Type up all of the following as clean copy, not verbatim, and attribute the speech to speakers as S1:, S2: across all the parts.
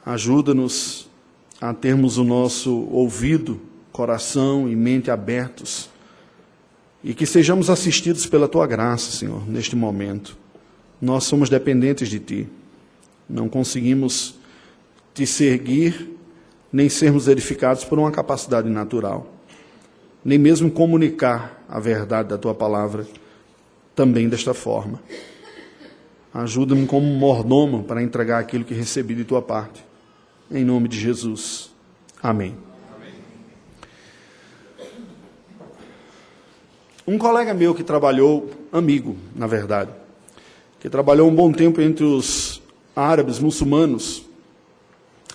S1: Ajuda-nos a termos o nosso ouvido, coração e mente abertos e que sejamos assistidos pela Tua graça, Senhor, neste momento. Nós somos dependentes de Ti. Não conseguimos Te seguir, nem sermos edificados por uma capacidade natural, nem mesmo comunicar a verdade da Tua palavra também desta forma. Ajuda-me como mordomo para entregar aquilo que recebi de Tua parte. Em nome de Jesus. Amém. Um colega meu que trabalhou, amigo, na verdade, que trabalhou um bom tempo entre os árabes muçulmanos,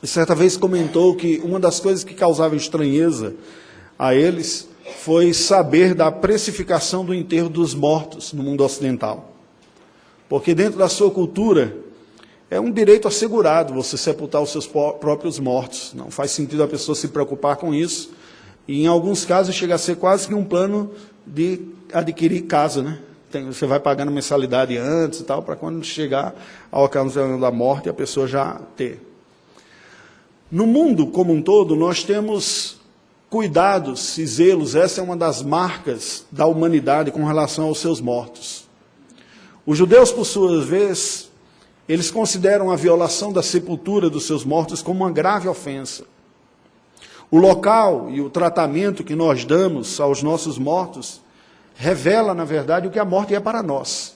S1: e certa vez comentou que uma das coisas que causava estranheza a eles foi saber da precificação do enterro dos mortos no mundo ocidental. Porque dentro da sua cultura, é um direito assegurado você sepultar os seus próprios mortos. Não faz sentido a pessoa se preocupar com isso. E em alguns casos chega a ser quase que um plano de adquirir casa, né? Você vai pagando mensalidade antes e tal, para quando chegar ao ocasião da morte, a pessoa já ter. No mundo como um todo, nós temos cuidados e zelos. Essa é uma das marcas da humanidade com relação aos seus mortos. Os judeus, por sua vez, eles consideram a violação da sepultura dos seus mortos como uma grave ofensa. O local e o tratamento que nós damos aos nossos mortos revela, na verdade, o que a morte é para nós,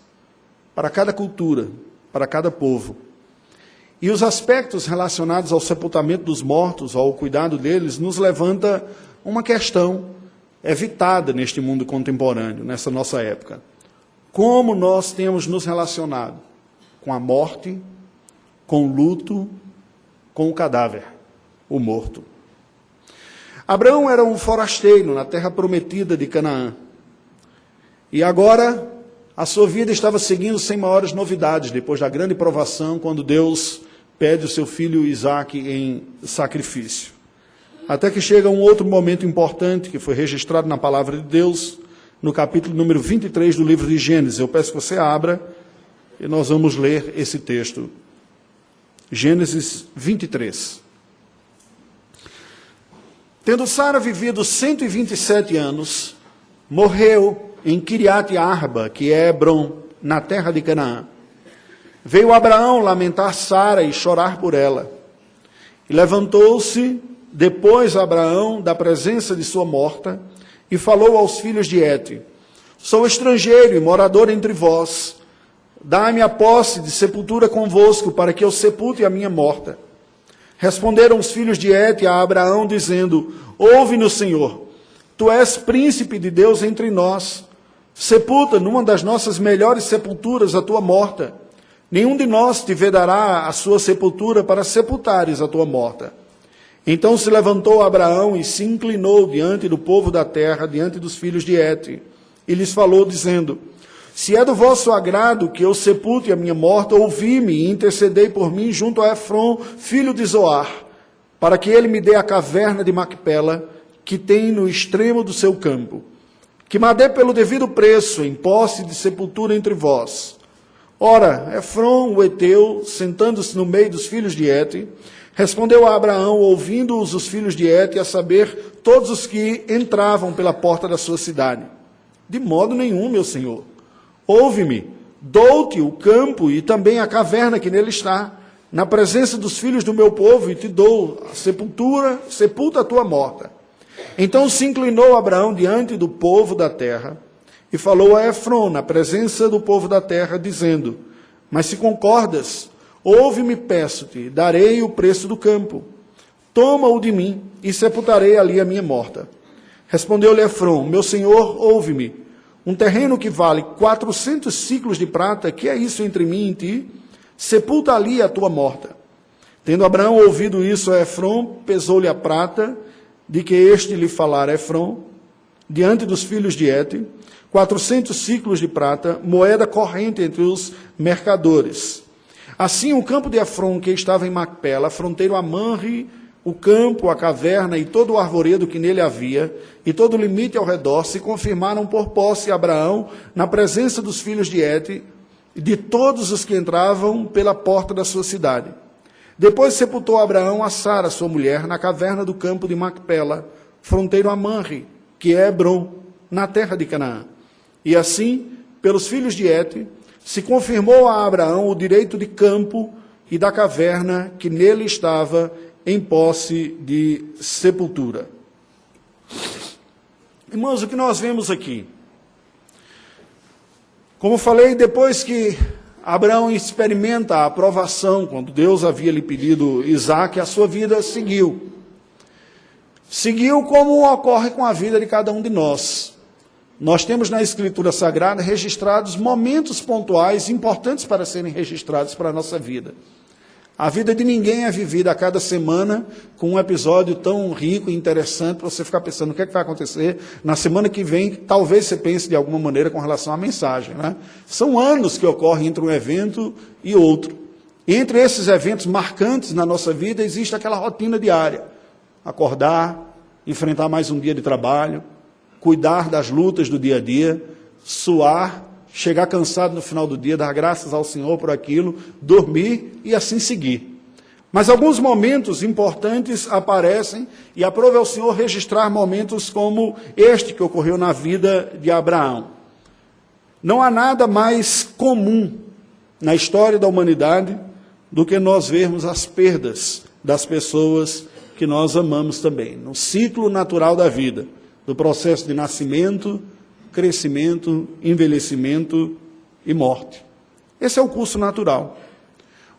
S1: para cada cultura, para cada povo. E os aspectos relacionados ao sepultamento dos mortos, ao cuidado deles, nos levanta uma questão evitada neste mundo contemporâneo, nessa nossa época. Como nós temos nos relacionado com a morte, com o luto, com o cadáver, o morto. Abraão era um forasteiro na terra prometida de Canaã. E agora a sua vida estava seguindo sem maiores novidades, depois da grande provação, quando Deus pede o seu filho Isaque em sacrifício. Até que chega um outro momento importante, que foi registrado na palavra de Deus, no capítulo número 23 do livro de Gênesis. Eu peço que você abra e nós vamos ler esse texto. Gênesis 23. Tendo Sara vivido 127 anos, morreu em Quiriate Arba, que é Hebrom, na terra de Canaã. Veio Abraão lamentar Sara e chorar por ela. E levantou-se depois Abraão da presença de sua morta e falou aos filhos de Hete: sou estrangeiro e morador entre vós. Dai-me a posse de sepultura convosco, para que eu sepulte a minha morta. Responderam os filhos de Hete a Abraão, dizendo: ouve-nos, Senhor, tu és príncipe de Deus entre nós. Sepulta numa das nossas melhores sepulturas a tua morta. Nenhum de nós te vedará a sua sepultura para sepultares a tua morta. Então se levantou Abraão e se inclinou diante do povo da terra, diante dos filhos de Hete, e lhes falou, dizendo: se é do vosso agrado que eu sepulte a minha morta, ouvi-me e intercedei por mim junto a Efrom, filho de Zoar, para que ele me dê a caverna de Macpela, que tem no extremo do seu campo, que me dê pelo devido preço, em posse de sepultura entre vós. Ora, Efrom, o heteu, sentando-se no meio dos filhos de Hete, respondeu a Abraão, ouvindo-os os filhos de Hete, a saber, todos os que entravam pela porta da sua cidade: de modo nenhum, meu senhor. Ouve-me, dou-te o campo e também a caverna que nele está, na presença dos filhos do meu povo, e te dou a sepultura, sepulta a tua morta. Então se inclinou Abraão diante do povo da terra, e falou a Efrom, na presença do povo da terra, dizendo: mas se concordas, ouve-me, peço-te, darei o preço do campo. Toma-o de mim, e sepultarei ali a minha morta. Respondeu-lhe Efrom: meu senhor, ouve-me. Um terreno que vale 400 ciclos de prata, que é isso entre mim e ti? Sepulta ali a tua morta. Tendo Abraão ouvido isso a Efrom, pesou-lhe a prata, de que este lhe falara Efrom, diante dos filhos de Hete, 400 ciclos de prata, moeda corrente entre os mercadores. Assim o campo de Efrom, que estava em Macpela, fronteiro a Manre, o campo, a caverna e todo o arvoredo que nele havia, e todo o limite ao redor, se confirmaram por posse a Abraão, na presença dos filhos de Hete, e de todos os que entravam pela porta da sua cidade. Depois sepultou Abraão a Sara, sua mulher, na caverna do campo de Macpela, fronteiro a Manre, que é Hebrom, na terra de Canaã. E assim, pelos filhos de Et, se confirmou a Abraão o direito de campo e da caverna que nele estava em posse de sepultura. Irmãos, o que nós vemos aqui? Como falei, depois que Abraão experimenta a aprovação, quando Deus havia lhe pedido Isaque, a sua vida seguiu. Seguiu como ocorre com a vida de cada um de nós. Nós temos na Escritura Sagrada registrados momentos pontuais importantes para serem registrados para a nossa vida. A vida de ninguém é vivida a cada semana com um episódio tão rico e interessante para você ficar pensando o que é que vai acontecer na semana que vem. Talvez você pense de alguma maneira com relação à mensagem, né? São anos que ocorrem entre um evento e outro. E entre esses eventos marcantes na nossa vida existe aquela rotina diária. Acordar, enfrentar mais um dia de trabalho, cuidar das lutas do dia a dia, suar, chegar cansado no final do dia, dar graças ao Senhor por aquilo, dormir e assim seguir. Mas alguns momentos importantes aparecem e aprove ao Senhor registrar momentos como este que ocorreu na vida de Abraão. Não há nada mais comum na história da humanidade do que nós vermos as perdas das pessoas que nós amamos também, no ciclo natural da vida, do processo de nascimento, crescimento, envelhecimento e morte. Esse é o curso natural.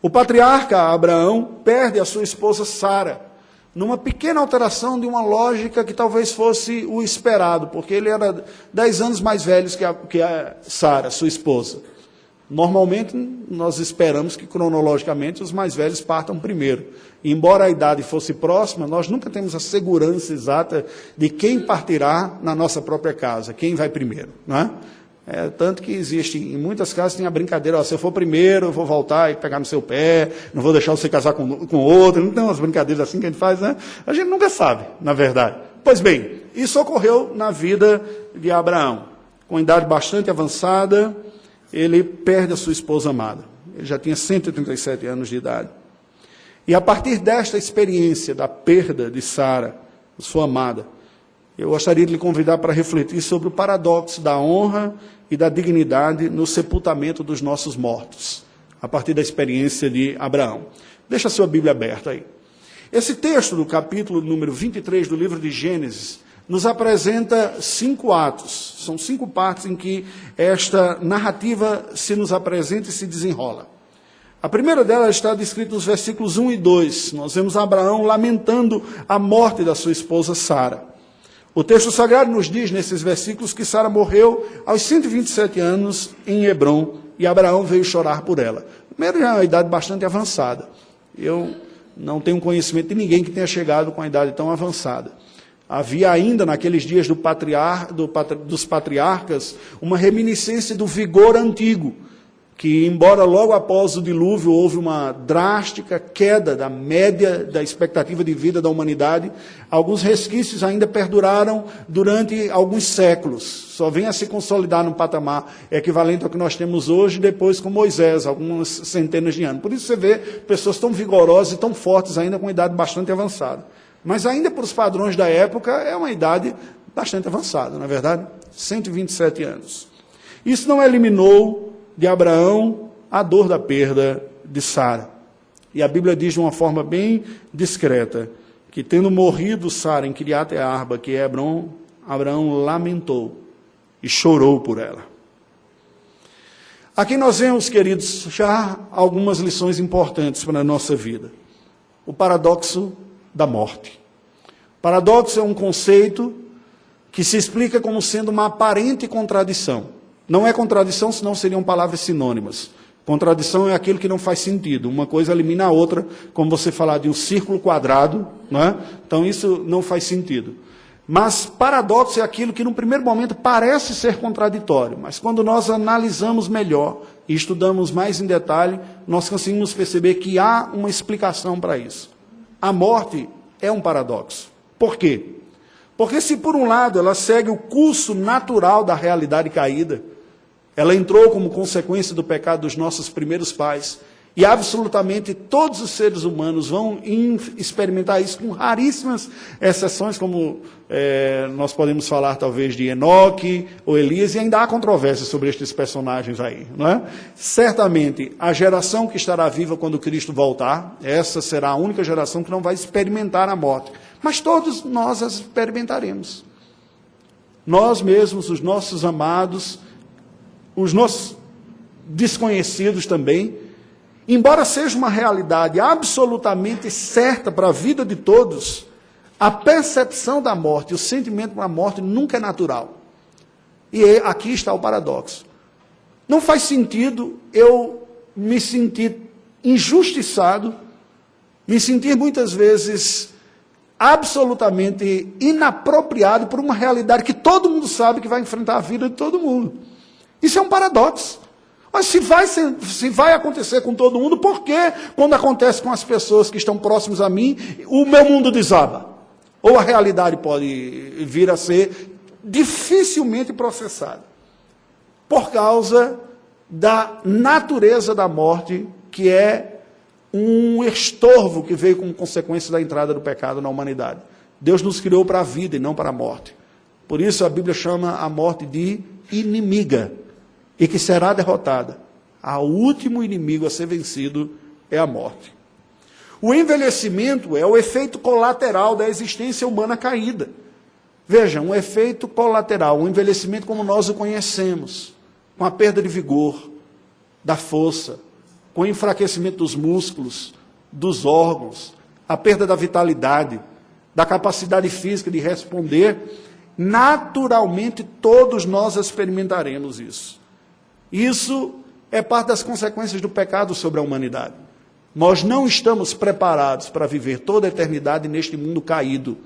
S1: O patriarca Abraão perde a sua esposa Sara, numa pequena alteração de uma lógica que talvez fosse o esperado, porque ele era 10 anos mais velho que a Sara, sua esposa. Normalmente, nós esperamos que, cronologicamente, os mais velhos partam primeiro. E, embora a idade fosse próxima, nós nunca temos a segurança exata de quem partirá na nossa própria casa, quem vai primeiro, não é? Tanto que existe, em muitas casas tem a brincadeira, se eu for primeiro, eu vou voltar e pegar no seu pé, não vou deixar você casar com outro, não tem umas brincadeiras assim que a gente faz, né? A gente nunca sabe, na verdade. Pois bem, isso ocorreu na vida de Abraão. Com idade bastante avançada, ele perde a sua esposa amada. Ele já tinha 137 anos de idade. E a partir desta experiência da perda de Sara, sua amada, eu gostaria de lhe convidar para refletir sobre o paradoxo da honra e da dignidade no sepultamento dos nossos mortos, a partir da experiência de Abraão. Deixa a sua Bíblia aberta aí. Esse texto do capítulo número 23 do livro de Gênesis nos apresenta 5 atos. São 5 partes em que esta narrativa se nos apresenta e se desenrola. A primeira delas está descrita nos versículos 1 e 2. Nós vemos Abraão lamentando a morte da sua esposa Sara. O texto sagrado nos diz, nesses versículos, que Sara morreu aos 127 anos em Hebrom, e Abraão veio chorar por ela. Primeiro, já é uma idade bastante avançada. Eu não tenho conhecimento de ninguém que tenha chegado com a idade tão avançada. Havia ainda, naqueles dias dos patriarcas, uma reminiscência do vigor antigo, que, embora logo após o dilúvio houve uma drástica queda da média da expectativa de vida da humanidade, alguns resquícios ainda perduraram durante alguns séculos. Só vem a se consolidar num patamar equivalente ao que nós temos hoje, depois com Moisés, algumas centenas de anos. Por isso você vê pessoas tão vigorosas e tão fortes ainda com idade bastante avançada. Mas ainda para os padrões da época é uma idade bastante avançada, não é verdade? 127 anos. Isso não eliminou de Abraão a dor da perda de Sara. E a Bíblia diz de uma forma bem discreta, que tendo morrido Sara em Kiriat Arba, que é Hebrom, Abraão lamentou e chorou por ela. Aqui nós vemos, queridos, já algumas lições importantes para a nossa vida. O paradoxo da morte. Paradoxo é um conceito que se explica como sendo uma aparente contradição. Não é contradição, senão seriam palavras sinônimas. Contradição é aquilo que não faz sentido. Uma coisa elimina a outra, como você falar de um círculo quadrado, não é? Então isso não faz sentido. Mas paradoxo é aquilo que, no primeiro momento, parece ser contraditório. Mas quando nós analisamos melhor e estudamos mais em detalhe, nós conseguimos perceber que há uma explicação para isso. A morte é um paradoxo. Por quê? Porque se, por um lado, ela segue o curso natural da realidade caída, ela entrou como consequência do pecado dos nossos primeiros pais, E absolutamente todos os seres humanos vão experimentar isso, com raríssimas exceções, como nós podemos falar talvez de Enoque ou Elias, e ainda há controvérsia sobre estes personagens aí, não é? Certamente, a geração que estará viva quando Cristo voltar, essa será a única geração que não vai experimentar a morte. Mas todos nós as experimentaremos. Nós mesmos, os nossos amados, os nossos desconhecidos também. Embora seja uma realidade absolutamente certa para a vida de todos, a percepção da morte, o sentimento da morte nunca é natural. E aqui está o paradoxo. Não faz sentido eu me sentir injustiçado, me sentir muitas vezes absolutamente inapropriado por uma realidade que todo mundo sabe que vai enfrentar a vida de todo mundo. Isso é um paradoxo. Mas se vai acontecer com todo mundo, por que quando acontece com as pessoas que estão próximas a mim, o meu mundo desaba? Ou a realidade pode vir a ser dificilmente processada? Por causa da natureza da morte, que é um estorvo que veio como consequência da entrada do pecado na humanidade. Deus nos criou para a vida e não para a morte. Por isso a Bíblia chama a morte de inimiga. E que será derrotada. O último inimigo a ser vencido é a morte. O envelhecimento é o efeito colateral da existência humana caída. Veja, um efeito colateral, um envelhecimento como nós o conhecemos, com a perda de vigor, da força, com o enfraquecimento dos músculos, dos órgãos, a perda da vitalidade, da capacidade física de responder. Naturalmente, todos nós experimentaremos isso. Isso é parte das consequências do pecado sobre a humanidade. Nós não estamos preparados para viver toda a eternidade neste mundo caído.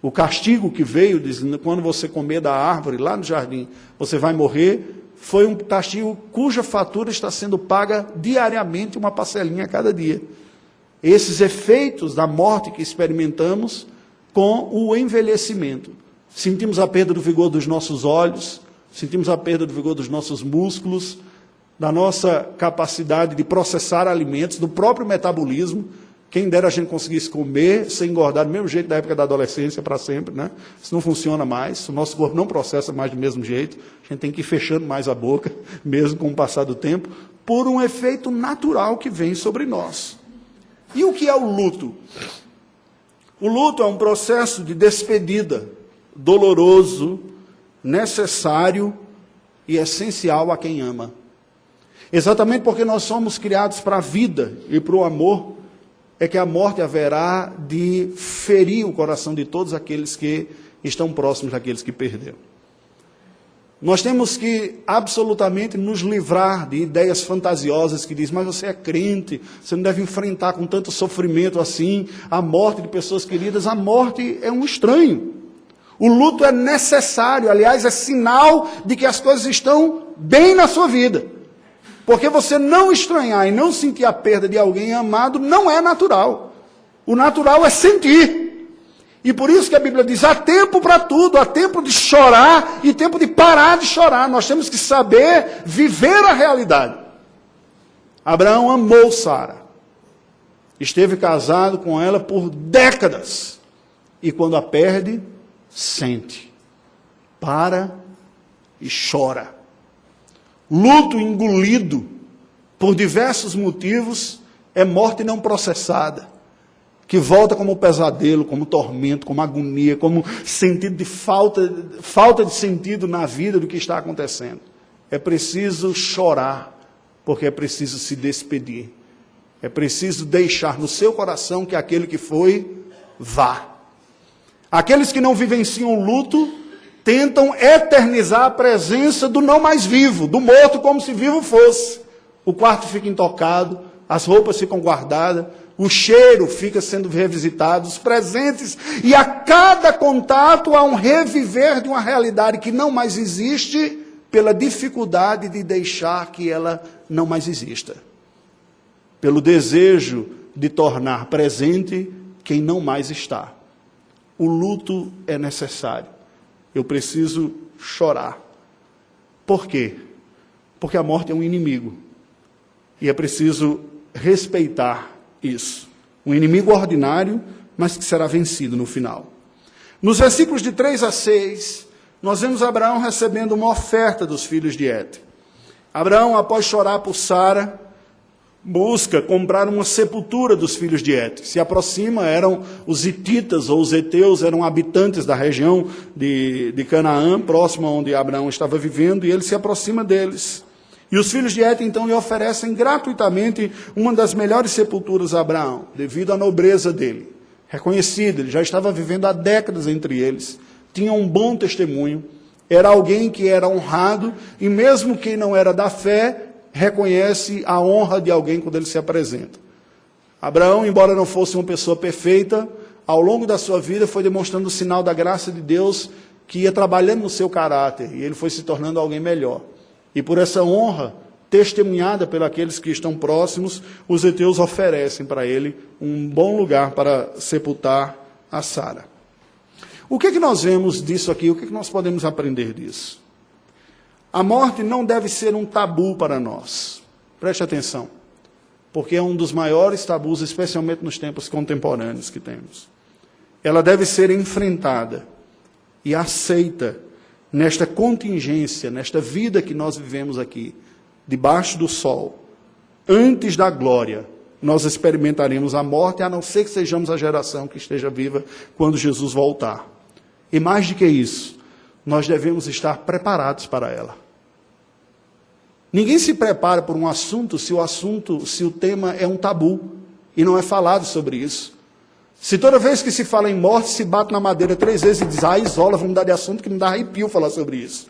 S1: O castigo que veio, dizendo, quando você comer da árvore lá no jardim, você vai morrer, foi um castigo cuja fatura está sendo paga diariamente, uma parcelinha a cada dia. Esses efeitos da morte que experimentamos com o envelhecimento. Sentimos a perda do vigor dos nossos olhos, sentimos a perda do vigor dos nossos músculos, da nossa capacidade de processar alimentos, do próprio metabolismo. Quem dera a gente conseguisse comer sem engordar do mesmo jeito da época da adolescência para sempre, né? Isso não funciona mais, o nosso corpo não processa mais do mesmo jeito, a gente tem que ir fechando mais a boca, mesmo com o passar do tempo, por um efeito natural que vem sobre nós. E o que é o luto? O luto é um processo de despedida, doloroso, necessário e essencial a quem ama. Exatamente porque nós somos criados para a vida e para o amor, é que a morte haverá de ferir o coração de todos aqueles que estão próximos daqueles que perderam. Nós temos que absolutamente nos livrar de ideias fantasiosas que dizem, mas você é crente, você não deve enfrentar com tanto sofrimento assim a morte de pessoas queridas. A morte é um estranho. O luto é necessário, aliás, é sinal de que as coisas estão bem na sua vida. Porque você não estranhar e não sentir a perda de alguém amado não é natural. O natural é sentir. E por isso que a Bíblia diz, há tempo para tudo, há tempo de chorar e tempo de parar de chorar. Nós temos que saber viver a realidade. Abraão amou Sara. Esteve casado com ela por décadas. E quando a perde, sente, para e chora. Luto engolido por diversos motivos é morte não processada, que volta como pesadelo, como tormento, como agonia, como sentido de falta de sentido na vida do que está acontecendo. É preciso chorar, porque é preciso se despedir. É preciso deixar no seu coração que aquele que foi, vá. Aqueles que não vivenciam o luto tentam eternizar a presença do não mais vivo, do morto como se vivo fosse. O quarto fica intocado, as roupas ficam guardadas, o cheiro fica sendo revisitado, os presentes, e a cada contato há um reviver de uma realidade que não mais existe pela dificuldade de deixar que ela não mais exista. Pelo desejo de tornar presente quem não mais está. O luto é necessário. Eu preciso chorar. Por quê? Porque a morte é um inimigo. E é preciso respeitar isso. Um inimigo ordinário, mas que será vencido no final. Nos versículos de 3 a 6, nós vemos Abraão recebendo uma oferta dos filhos de Et. Abraão, após chorar por Sara, busca comprar uma sepultura dos filhos de Et. Se aproxima, eram os hititas ou os heteus, eram habitantes da região de Canaã, próximo a onde Abraão estava vivendo, e ele se aproxima deles. E os filhos de Et, então, lhe oferecem gratuitamente uma das melhores sepulturas a Abraão, devido à nobreza dele. Reconhecido, ele já estava vivendo há décadas entre eles, tinha um bom testemunho, era alguém que era honrado, e mesmo quem não era da fé, reconhece a honra de alguém quando ele se apresenta. Abraão, embora não fosse uma pessoa perfeita, ao longo da sua vida foi demonstrando o sinal da graça de Deus que ia trabalhando no seu caráter, e ele foi se tornando alguém melhor. E por essa honra, testemunhada por aqueles que estão próximos, os heteus oferecem para ele um bom lugar para sepultar a Sara. O que nós vemos disso aqui? O que nós podemos aprender disso? A morte não deve ser um tabu para nós. Preste atenção, porque é um dos maiores tabus, especialmente nos tempos contemporâneos que temos. Ela deve ser enfrentada e aceita nesta contingência, nesta vida que nós vivemos aqui, debaixo do sol. Antes da glória, nós experimentaremos a morte, a não ser que sejamos a geração que esteja viva quando Jesus voltar. E mais do que isso, nós devemos estar preparados para ela. Ninguém se prepara por um assunto se o tema é um tabu e não é falado sobre isso. Se toda vez que se fala em morte, se bate na madeira 3 vezes e diz, isola, vamos mudar de assunto, que não dá arrepio falar sobre isso.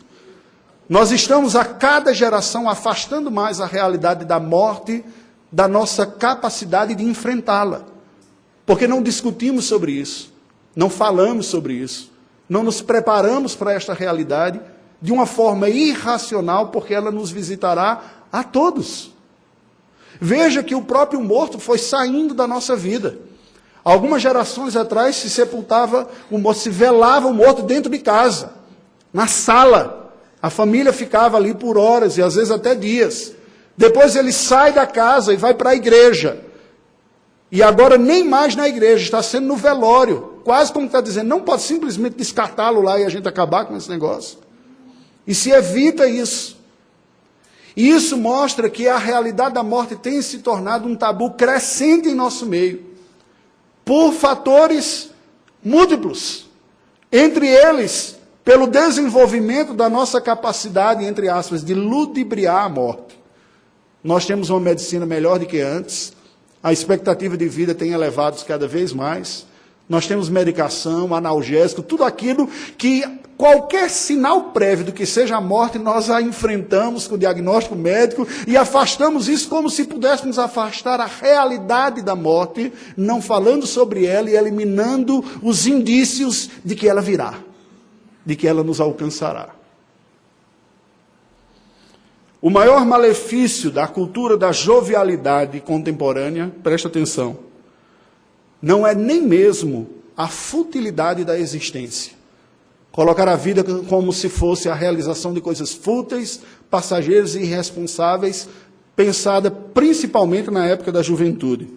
S1: Nós estamos a cada geração afastando mais a realidade da morte da nossa capacidade de enfrentá-la. Porque não discutimos sobre isso, não falamos sobre isso, não nos preparamos para esta realidade de uma forma irracional, porque ela nos visitará a todos. Veja que o próprio morto foi saindo da nossa vida. Algumas gerações atrás se sepultava o morto, se velava o morto dentro de casa, na sala. A família ficava ali por horas e às vezes até dias. Depois ele sai da casa e vai para a igreja. E agora nem mais na igreja, está sendo no velório. Quase como está dizendo, não pode simplesmente descartá-lo lá e a gente acabar com esse negócio. E se evita isso. E isso mostra que a realidade da morte tem se tornado um tabu crescente em nosso meio. Por fatores múltiplos. Entre eles, pelo desenvolvimento da nossa capacidade, entre aspas, de ludibriar a morte. Nós temos uma medicina melhor do que antes. A expectativa de vida tem elevado cada vez mais. Nós temos medicação, analgésico, tudo aquilo que qualquer sinal prévio do que seja a morte, nós a enfrentamos com o diagnóstico médico e afastamos isso como se pudéssemos afastar a realidade da morte, não falando sobre ela e eliminando os indícios de que ela virá, de que ela nos alcançará. O maior malefício da cultura da jovialidade contemporânea, presta atenção, não é nem mesmo a futilidade da existência. Colocar a vida como se fosse a realização de coisas fúteis, passageiras e irresponsáveis, pensada principalmente na época da juventude.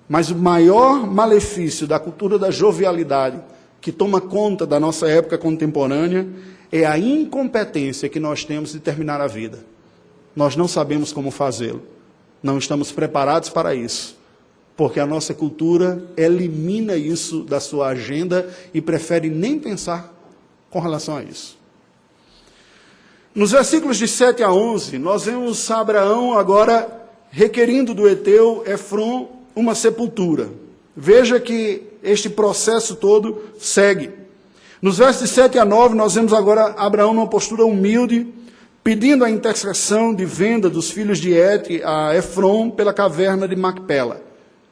S1: Mas o maior malefício da cultura da jovialidade, que toma conta da nossa época contemporânea, é a incompetência que nós temos de terminar a vida. Nós não sabemos como fazê-lo. Não estamos preparados para isso. Porque a nossa cultura elimina isso da sua agenda e prefere nem pensar com relação a isso. Nos versículos de 7 a 11, nós vemos Abraão agora requerindo do heteu Efron uma sepultura. Veja que este processo todo segue. Nos versos de 7 a 9, nós vemos agora Abraão numa postura humilde, pedindo a intercessão de venda dos filhos de Et a Efron pela caverna de Macpela.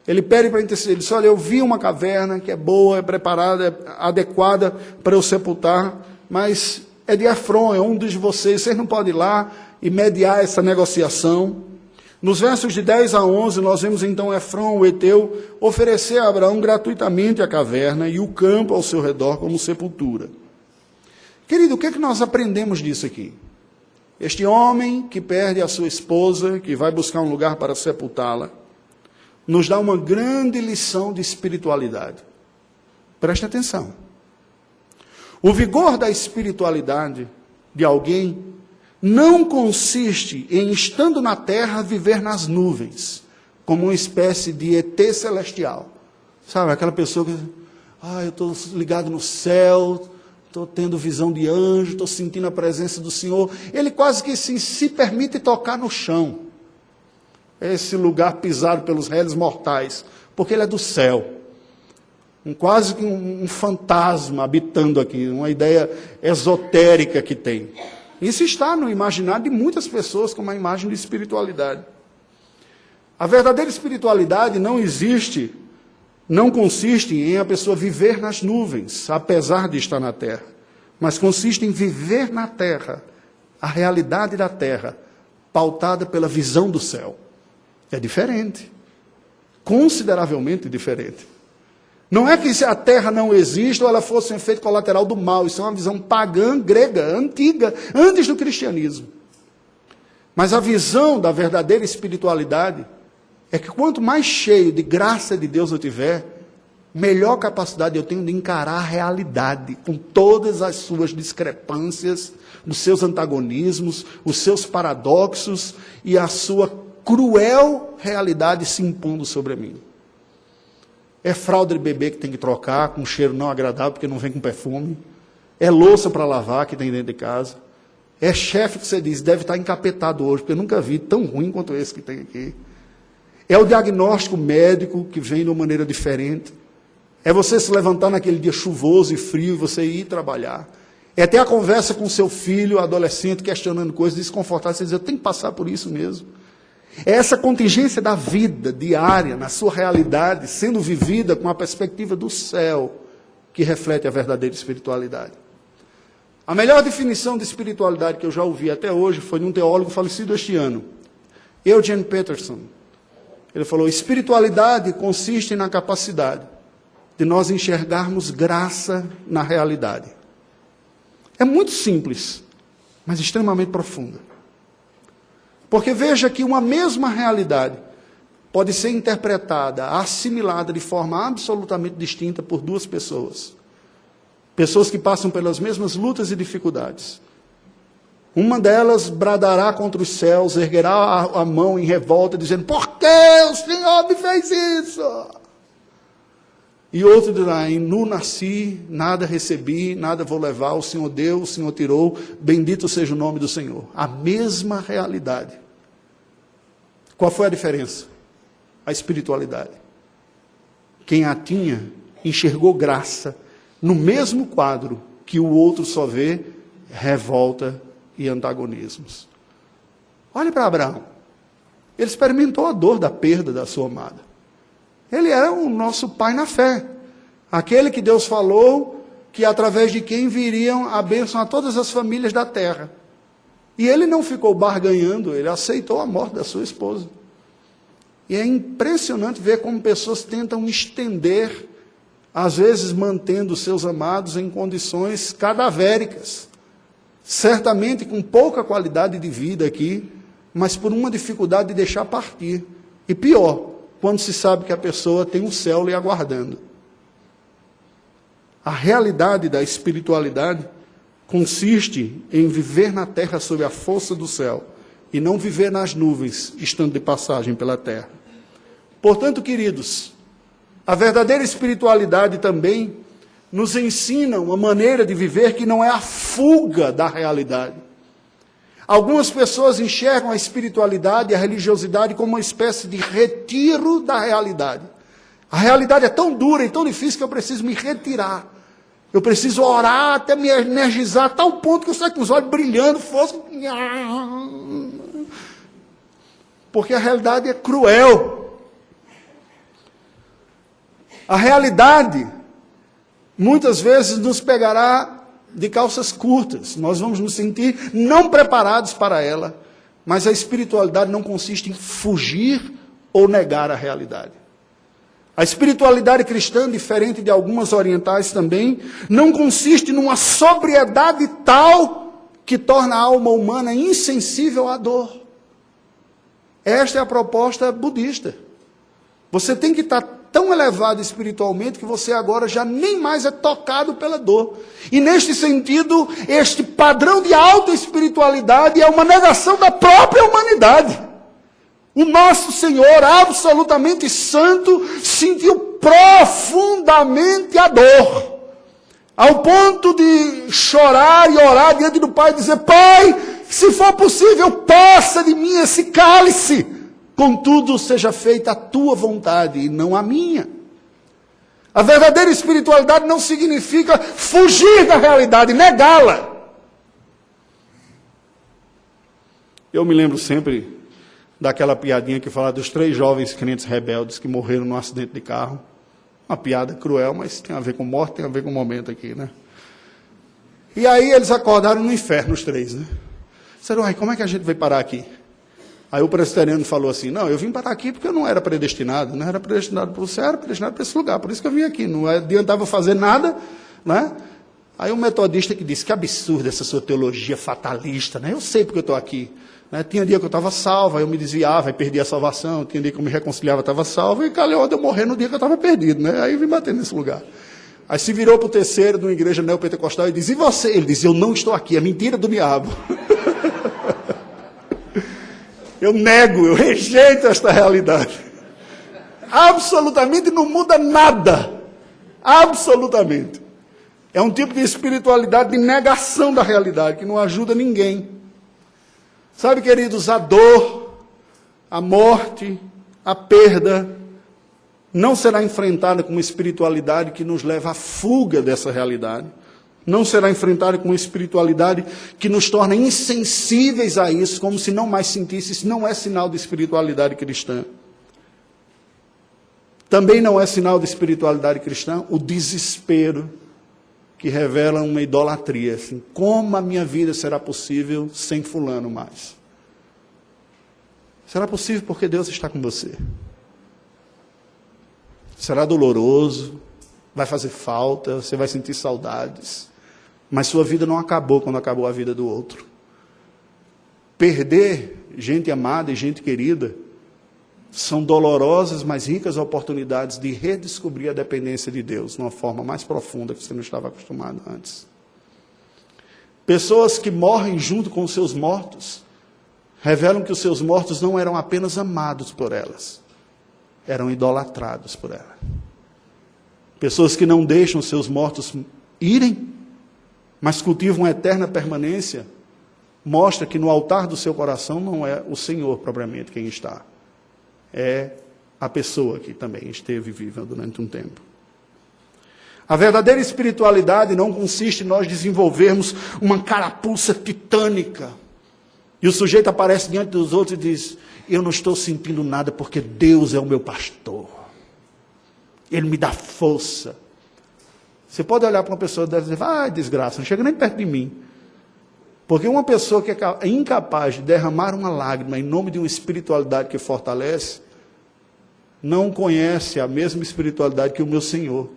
S1: Ele pede para interceder, ele diz, olha, eu vi uma caverna que é boa, é preparada, é adequada para eu sepultar, mas é de Efron, é um de vocês não podem ir lá e mediar essa negociação. Nos versos de 10 a 11, nós vemos então Efron, o heteu, oferecer a Abraão gratuitamente a caverna e o campo ao seu redor como sepultura. Querido, o que é que nós aprendemos disso aqui? Este homem que perde a sua esposa, que vai buscar um lugar para sepultá-la, nos dá uma grande lição de espiritualidade. Preste atenção. O vigor da espiritualidade de alguém não consiste em, estando na terra, viver nas nuvens, como uma espécie de ET celestial. Sabe, aquela pessoa que, eu estou ligado no céu, estou tendo visão de anjo, estou sentindo a presença do Senhor. Ele quase que se permite tocar no chão. Esse lugar pisado pelos réis mortais, porque ele é do céu. Quase que um fantasma habitando aqui, uma ideia esotérica que tem. Isso está no imaginário de muitas pessoas como a imagem de espiritualidade. A verdadeira espiritualidade não consiste em a pessoa viver nas nuvens, apesar de estar na terra, mas consiste em viver na terra, a realidade da terra, pautada pela visão do céu. É diferente, consideravelmente diferente. Não é que se a terra não existe ou ela fosse um efeito colateral do mal, isso é uma visão pagã, grega, antiga, antes do cristianismo. Mas a visão da verdadeira espiritualidade é que quanto mais cheio de graça de Deus eu tiver, melhor capacidade eu tenho de encarar a realidade, com todas as suas discrepâncias, os seus antagonismos, os seus paradoxos e a sua cruel realidade se impondo sobre mim. É fralda de bebê que tem que trocar, com um cheiro não agradável, porque não vem com perfume. É louça para lavar que tem dentro de casa. É chefe que você diz, deve estar encapetado hoje, porque eu nunca vi tão ruim quanto esse que tem aqui. É o diagnóstico médico que vem de uma maneira diferente. É você se levantar naquele dia chuvoso e frio e você ir trabalhar. É ter a conversa com seu filho, adolescente, questionando coisas desconfortáveis. Você diz, eu tenho que passar por isso mesmo. É essa contingência da vida diária, na sua realidade, sendo vivida com a perspectiva do céu, que reflete a verdadeira espiritualidade. A melhor definição de espiritualidade que eu já ouvi até hoje foi de um teólogo falecido este ano, Eugene Peterson. Ele falou, espiritualidade consiste na capacidade de nós enxergarmos graça na realidade. É muito simples, mas extremamente profunda. Porque veja que uma mesma realidade pode ser interpretada, assimilada de forma absolutamente distinta por duas pessoas. Pessoas que passam pelas mesmas lutas e dificuldades. Uma delas bradará contra os céus, erguerá a mão em revolta, dizendo, por que o Senhor me fez isso? E outro dirá, em nu nasci, nada recebi, nada vou levar, o Senhor deu, o Senhor tirou, bendito seja o nome do Senhor. A mesma realidade. Qual foi a diferença? A espiritualidade. Quem a tinha, enxergou graça no mesmo quadro que o outro só vê revolta e antagonismos. Olhe para Abraão. Ele experimentou a dor da perda da sua amada. Ele era o nosso pai na fé. Aquele que Deus falou que através de quem viriam a bênção a todas as famílias da terra. E ele não ficou barganhando, ele aceitou a morte da sua esposa. E é impressionante ver como pessoas tentam estender, às vezes mantendo seus amados em condições cadavéricas. Certamente com pouca qualidade de vida aqui, mas por uma dificuldade de deixar partir. E pior, quando se sabe que a pessoa tem um céu lhe aguardando. A realidade da espiritualidade consiste em viver na terra sob a força do céu e não viver nas nuvens, estando de passagem pela terra. Portanto, queridos, a verdadeira espiritualidade também nos ensina uma maneira de viver que não é a fuga da realidade. Algumas pessoas enxergam a espiritualidade e a religiosidade como uma espécie de retiro da realidade. A realidade é tão dura e tão difícil que eu preciso me retirar. Eu preciso orar até me energizar a tal ponto que eu saio com os olhos brilhando, fosco. Porque a realidade é cruel. A realidade, muitas vezes, nos pegará de calças curtas. Nós vamos nos sentir não preparados para ela. Mas a espiritualidade não consiste em fugir ou negar a realidade. A espiritualidade cristã, diferente de algumas orientais também, não consiste numa sobriedade tal que torna a alma humana insensível à dor. Esta é a proposta budista. Você tem que estar tão elevado espiritualmente que você agora já nem mais é tocado pela dor. E neste sentido, este padrão de alta espiritualidade é uma negação da própria humanidade. O nosso Senhor, absolutamente santo, sentiu profundamente a dor, ao ponto de chorar e orar diante do Pai e dizer: Pai, se for possível, passa de mim esse cálice, contudo seja feita a tua vontade e não a minha. A verdadeira espiritualidade não significa fugir da realidade, negá-la. Eu me lembro sempre daquela piadinha que fala dos 3 jovens crentes rebeldes que morreram num acidente de carro. Uma piada cruel, mas tem a ver com morte, tem a ver com o momento aqui, né? E aí eles acordaram no inferno, os 3, né? Disseram: ai, como é que a gente vai parar aqui? Aí o presbiteriano falou assim: não, eu vim parar aqui porque eu não era predestinado. Não era predestinado para você, era predestinado para esse lugar. Por isso que eu vim aqui, não adiantava fazer nada, né? Aí o metodista que disse: que absurdo essa sua teologia fatalista, né? Eu sei porque eu estou aqui. Né? Tinha dia que eu estava salvo, aí eu me desviava e perdia a salvação. Tinha dia que eu me reconciliava, estava salvo, e calhou de eu morrer no dia que eu estava perdido, né? Aí eu vim bater nesse lugar. Aí se virou para o terceiro de uma igreja neopentecostal e disse: e você? Ele disse: eu não estou aqui, é mentira do diabo. Eu nego, eu rejeito esta realidade. Absolutamente não muda nada. Absolutamente. É um tipo de espiritualidade de negação da realidade, que não ajuda ninguém. Sabe, queridos, a dor, a morte, a perda, não será enfrentada com uma espiritualidade que nos leva à fuga dessa realidade. Não será enfrentada com uma espiritualidade que nos torna insensíveis a isso, como se não mais sentisse. Isso não é sinal de espiritualidade cristã. Também não é sinal de espiritualidade cristã o desespero que revela uma idolatria. Assim, como a minha vida será possível sem fulano mais? Será possível porque Deus está com você. Será doloroso, vai fazer falta, você vai sentir saudades, mas sua vida não acabou quando acabou a vida do outro. Perder gente amada e gente querida são dolorosas, mas ricas oportunidades de redescobrir a dependência de Deus, de uma forma mais profunda que você não estava acostumado antes. Pessoas que morrem junto com os seus mortos, revelam que os seus mortos não eram apenas amados por elas, eram idolatrados por ela. Pessoas que não deixam seus mortos irem, mas cultivam uma eterna permanência, mostra que no altar do seu coração não é o Senhor propriamente quem está. É a pessoa que também esteve viva durante um tempo. A verdadeira espiritualidade não consiste em nós desenvolvermos uma carapuça titânica. E o sujeito aparece diante dos outros e diz: eu não estou sentindo nada porque Deus é o meu pastor. Ele me dá força. Você pode olhar para uma pessoa dessa e dizer: ai, desgraça, não chega nem perto de mim. Porque uma pessoa que é incapaz de derramar uma lágrima em nome de uma espiritualidade que fortalece, não conhece a mesma espiritualidade que o meu Senhor,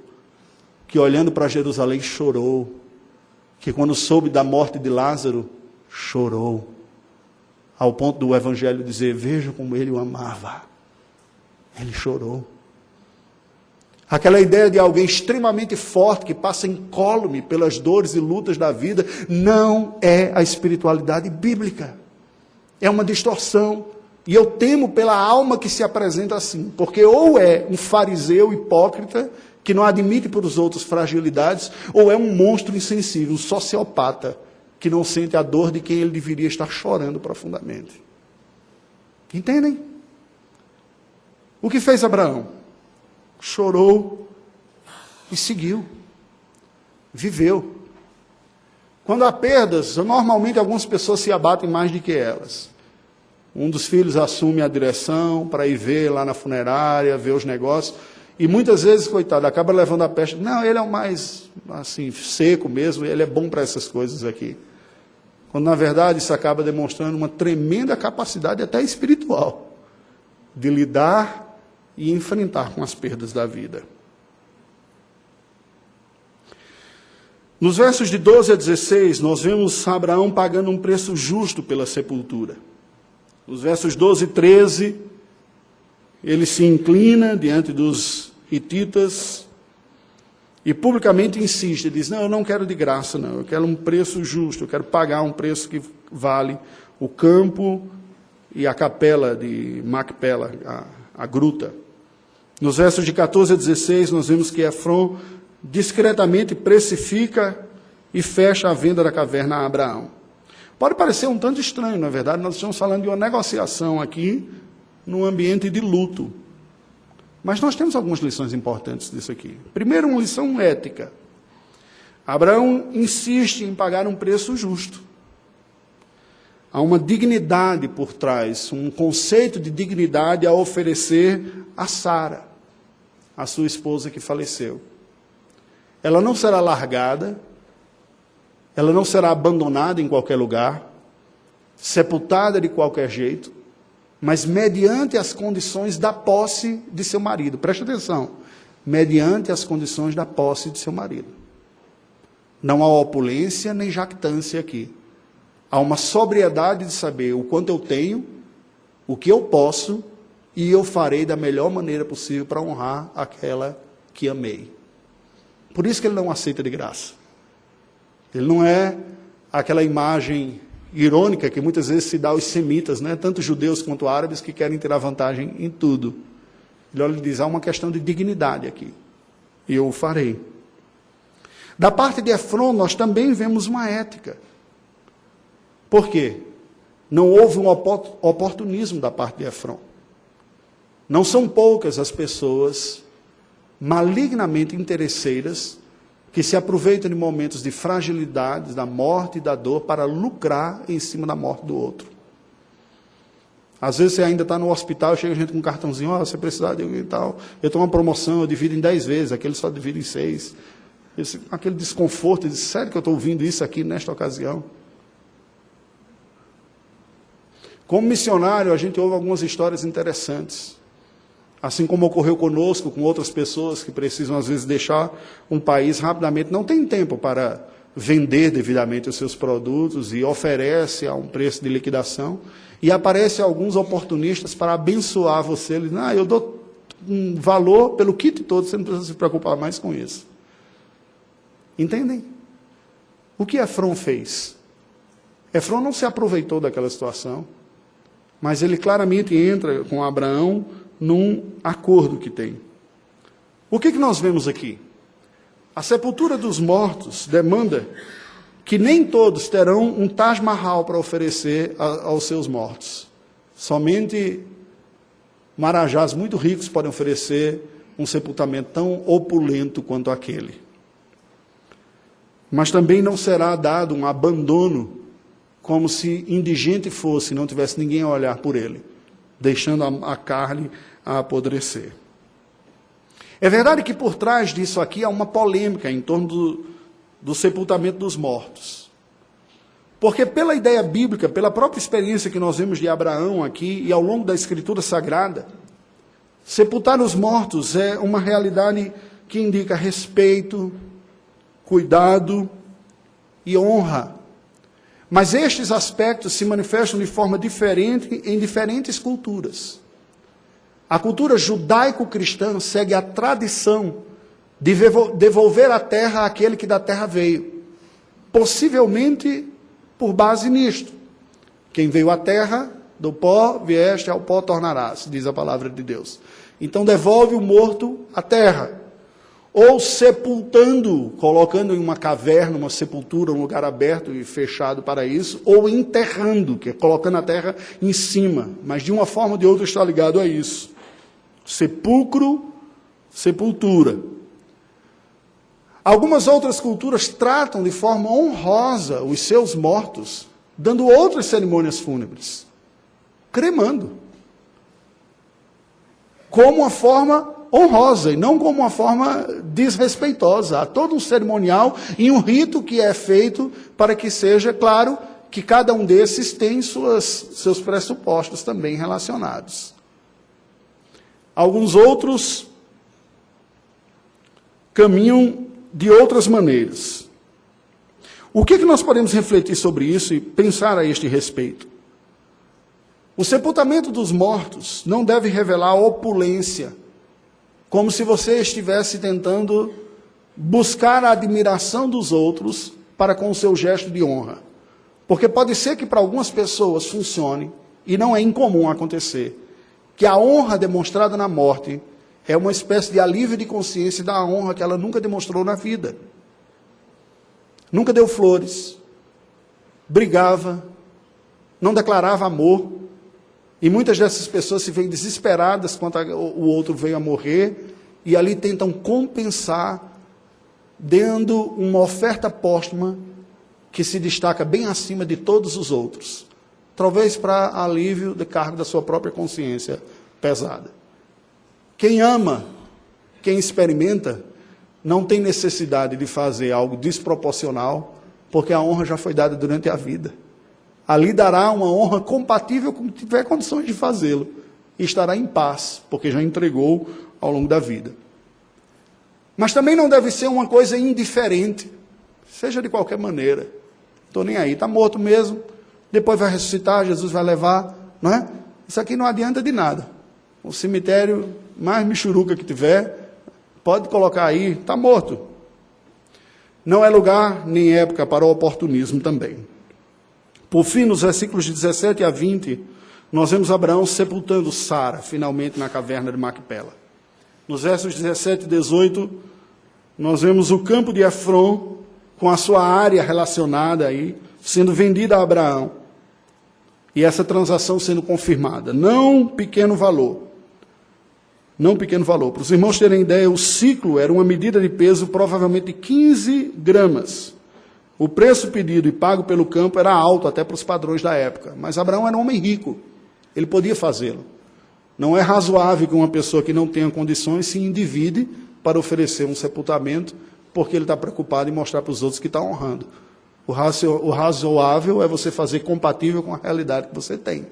S1: que olhando para Jerusalém chorou, que quando soube da morte de Lázaro, chorou, ao ponto do Evangelho dizer: veja como ele o amava. Ele chorou. Aquela ideia de alguém extremamente forte, que passa incólume pelas dores e lutas da vida, não é a espiritualidade bíblica. É uma distorção. E eu temo pela alma que se apresenta assim, porque ou é um fariseu hipócrita, que não admite para os outros fragilidades, ou é um monstro insensível, um sociopata, que não sente a dor de quem ele deveria estar chorando profundamente. Entendem? O que fez Abraão? Chorou e seguiu. Viveu. Quando há perdas, normalmente algumas pessoas se abatem mais do que elas. Um dos filhos assume a direção para ir ver lá na funerária, ver os negócios, e muitas vezes, coitado, acaba levando a peste. Não, ele é o mais assim, seco mesmo, ele é bom para essas coisas aqui. Quando, na verdade, isso acaba demonstrando uma tremenda capacidade até espiritual de lidar e enfrentar com as perdas da vida. Nos versos de 12 a 16, nós vemos Abraão pagando um preço justo pela sepultura. Nos versos 12 e 13, ele se inclina diante dos hititas e publicamente insiste, diz, não, eu não quero de graça, não, eu quero um preço justo, eu quero pagar um preço que vale o campo e a capela de Macpela, a gruta. Nos versos de 14 a 16, nós vemos que Efron discretamente precifica e fecha a venda da caverna a Abraão. Pode parecer um tanto estranho, na verdade, nós estamos falando de uma negociação aqui, num ambiente de luto. Mas nós temos algumas lições importantes disso aqui. Primeiro, uma lição ética. Abraão insiste em pagar um preço justo. Há uma dignidade por trás, um conceito de dignidade a oferecer a Sara, a sua esposa que faleceu. Ela não será largada, ela não será abandonada em qualquer lugar, sepultada de qualquer jeito, mas mediante as condições da posse de seu marido. Preste atenção, mediante as condições da posse de seu marido. Não há opulência nem jactância aqui. Há uma sobriedade de saber o quanto eu tenho, o que eu posso, e eu farei da melhor maneira possível para honrar aquela que amei. Por isso que ele não aceita de graça. Ele não é aquela imagem irônica que muitas vezes se dá aos semitas, né? Tanto judeus quanto árabes que querem ter a vantagem em tudo. Ele olha e diz, há uma questão de dignidade aqui, e eu o farei. Da parte de Efron, nós também vemos uma ética. Por quê? Não houve um oportunismo da parte de Efron. Não são poucas as pessoas malignamente interesseiras que se aproveitam de momentos de fragilidade, da morte e da dor para lucrar em cima da morte do outro. Às vezes você ainda está no hospital, chega gente com um cartãozinho, você precisar de alguém e tal, eu tenho uma promoção, eu divido em 10 vezes, aquele só divide em 6. Aquele desconforto, eu disse, sério que eu estou ouvindo isso aqui nesta ocasião? Como missionário, a gente ouve algumas histórias interessantes. Assim como ocorreu conosco, com outras pessoas que precisam, às vezes, deixar um país rapidamente, não tem tempo para vender devidamente os seus produtos e oferece a um preço de liquidação. E aparecem alguns oportunistas para abençoar você. Eles dizem, eu dou um valor pelo kit todo, você não precisa se preocupar mais com isso. Entendem? O que Efron fez? Efron não se aproveitou daquela situação, mas ele claramente entra com Abraão num acordo que tem. O que nós vemos aqui? A sepultura dos mortos demanda que nem todos terão um Taj Mahal para oferecer aos seus mortos. Somente marajás muito ricos podem oferecer um sepultamento tão opulento quanto aquele. Mas também não será dado um abandono como se indigente fosse, não tivesse ninguém a olhar por ele, deixando a carne a apodrecer. É verdade que por trás disso aqui há uma polêmica em torno do sepultamento dos mortos. Porque pela ideia bíblica, pela própria experiência que nós vemos de Abraão aqui e ao longo da Escritura Sagrada, sepultar os mortos é uma realidade que indica respeito, cuidado e honra. Mas estes aspectos se manifestam de forma diferente em diferentes culturas. A cultura judaico-cristã segue a tradição de devolver a terra àquele que da terra veio. Possivelmente por base nisto. Quem veio à terra, do pó vieste, ao pó tornarás, diz a palavra de Deus. Então devolve o morto à terra. Ou sepultando, colocando em uma caverna, uma sepultura, um lugar aberto e fechado para isso, ou enterrando, que é colocando a terra em cima, mas de uma forma ou de outra está ligado a isso. Sepulcro, sepultura. Algumas outras culturas tratam de forma honrosa os seus mortos, dando outras cerimônias fúnebres, cremando, como uma forma honrosa e não como uma forma desrespeitosa. Há todo um cerimonial e um rito que é feito para que seja claro que cada um desses tem seus pressupostos também relacionados. Alguns outros caminham de outras maneiras. O que nós podemos refletir sobre isso e pensar a este respeito? O sepultamento dos mortos não deve revelar opulência, como se você estivesse tentando buscar a admiração dos outros para com o seu gesto de honra. Porque pode ser que para algumas pessoas funcione, e não é incomum acontecer, que a honra demonstrada na morte é uma espécie de alívio de consciência da honra que ela nunca demonstrou na vida. Nunca deu flores, brigava, não declarava amor, e muitas dessas pessoas se veem desesperadas quando o outro veio a morrer, e ali tentam compensar, dando uma oferta póstuma que se destaca bem acima de todos os outros, talvez para alívio do cargo da sua própria consciência pesada. Quem ama, quem experimenta, não tem necessidade de fazer algo desproporcional, porque a honra já foi dada durante a vida. Ali dará uma honra compatível com quem tiver condições de fazê-lo, e estará em paz, porque já entregou ao longo da vida. Mas também não deve ser uma coisa indiferente, seja de qualquer maneira. Estou nem aí, está morto mesmo, depois vai ressuscitar, Jesus vai levar, não é? Isso aqui não adianta de nada. O cemitério mais michuruca que tiver, pode colocar aí, está morto. Não é lugar nem época para o oportunismo também. Por fim, nos versículos de 17 a 20, nós vemos Abraão sepultando Sara, finalmente na caverna de Macpela. Nos versos 17 e 18, nós vemos o campo de Efron, com a sua área relacionada aí, sendo vendida a Abraão. E essa transação sendo confirmada. Não pequeno valor. Não pequeno valor. Para os irmãos terem ideia, o ciclo era uma medida de peso provavelmente de 15 gramas. O preço pedido e pago pelo campo era alto até para os padrões da época. Mas Abraão era um homem rico. Ele podia fazê-lo. Não é razoável que uma pessoa que não tenha condições se endivide para oferecer um sepultamento, porque ele está preocupado em mostrar para os outros que está honrando. O razoável é você fazer compatível com a realidade que você tem,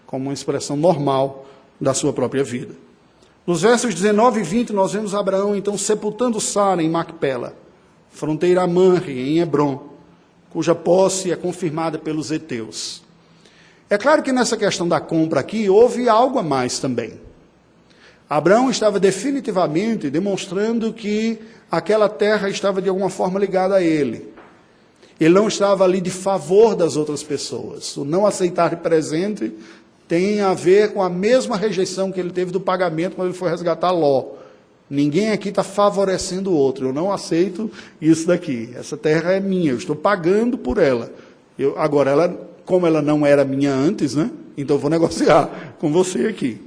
S1: como uma expressão normal da sua própria vida. Nos versos 19 e 20, nós vemos Abraão, então, sepultando Sara em Macpela, fronteira a Manre, em Hebrom, cuja posse é confirmada pelos heteus. É claro que nessa questão da compra aqui, houve algo a mais também. Abraão estava definitivamente demonstrando que aquela terra estava de alguma forma ligada a ele. Ele não estava ali de favor das outras pessoas. O não aceitar de presente tem a ver com a mesma rejeição que ele teve do pagamento quando ele foi resgatar Ló. Ninguém aqui está favorecendo o outro. Eu não aceito isso daqui. Essa terra é minha, eu estou pagando por ela. Agora, como ela não era minha antes, né? Então eu vou negociar com você aqui.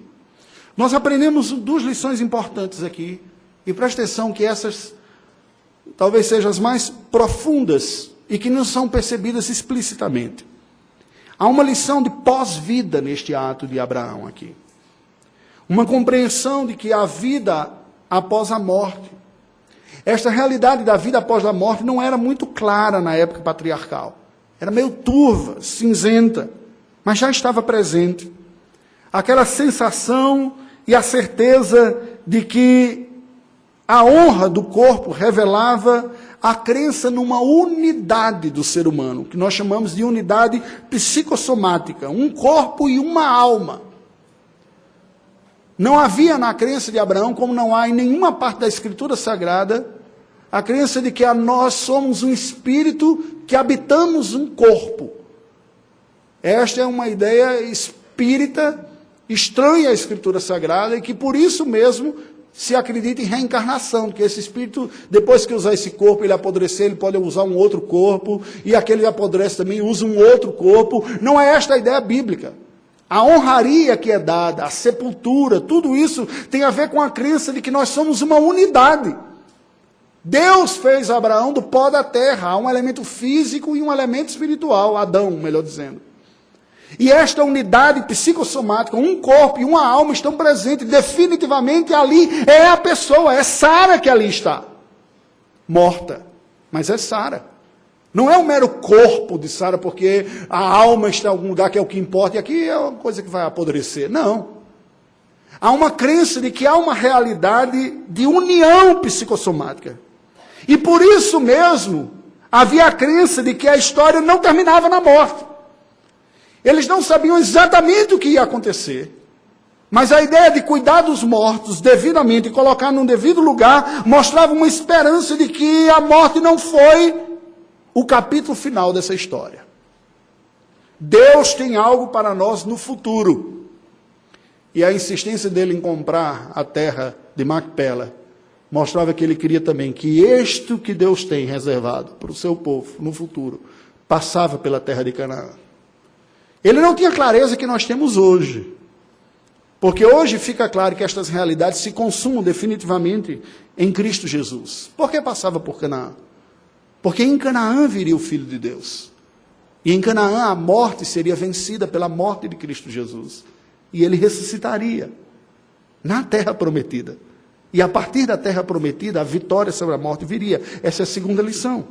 S1: Nós aprendemos duas lições importantes aqui. E preste atenção que essas talvez sejam as mais profundas e que não são percebidas explicitamente. Há uma lição de pós-vida neste ato de Abraão aqui. Uma compreensão de que há vida após a morte. Esta realidade da vida após a morte não era muito clara na época patriarcal. Era meio turva, cinzenta, mas já estava presente. Aquela sensação e a certeza de que a honra do corpo revelava a crença numa unidade do ser humano, que nós chamamos de unidade psicossomática, um corpo e uma alma. Não havia na crença de Abraão, como não há em nenhuma parte da Escritura Sagrada, a crença de que nós somos um espírito que habitamos um corpo. Esta é uma ideia espírita, estranha à Escritura Sagrada, e que por isso mesmo se acredita em reencarnação, porque esse espírito, depois que usar esse corpo, ele apodrecer, ele pode usar um outro corpo, e aquele apodrece também, usa um outro corpo. Não é esta a ideia bíblica. A honraria que é dada, a sepultura, tudo isso tem a ver com a crença de que nós somos uma unidade. Deus fez Abraão do pó da terra, há um elemento físico e um elemento espiritual, Adão, melhor dizendo. E esta unidade psicossomática, um corpo e uma alma estão presentes, definitivamente ali é a pessoa, é Sara que ali está, morta, mas é Sara. Não é um mero corpo de Sara, porque a alma está em algum lugar que é o que importa, e aqui é uma coisa que vai apodrecer. Não. Há uma crença de que há uma realidade de união psicossomática. E por isso mesmo, havia a crença de que a história não terminava na morte. Eles não sabiam exatamente o que ia acontecer. Mas a ideia de cuidar dos mortos devidamente e colocar num devido lugar mostrava uma esperança de que a morte não foi o capítulo final dessa história. Deus tem algo para nós no futuro. E a insistência dele em comprar a terra de Macpela mostrava que ele queria também que isto que Deus tem reservado para o seu povo no futuro passava pela terra de Canaã. Ele não tinha clareza que nós temos hoje. Porque hoje fica claro que estas realidades se consumam definitivamente em Cristo Jesus. Por que passava por Canaã? Porque em Canaã viria o Filho de Deus. E em Canaã a morte seria vencida pela morte de Cristo Jesus. E ele ressuscitaria na terra prometida. E a partir da terra prometida, a vitória sobre a morte viria. Essa é a segunda lição.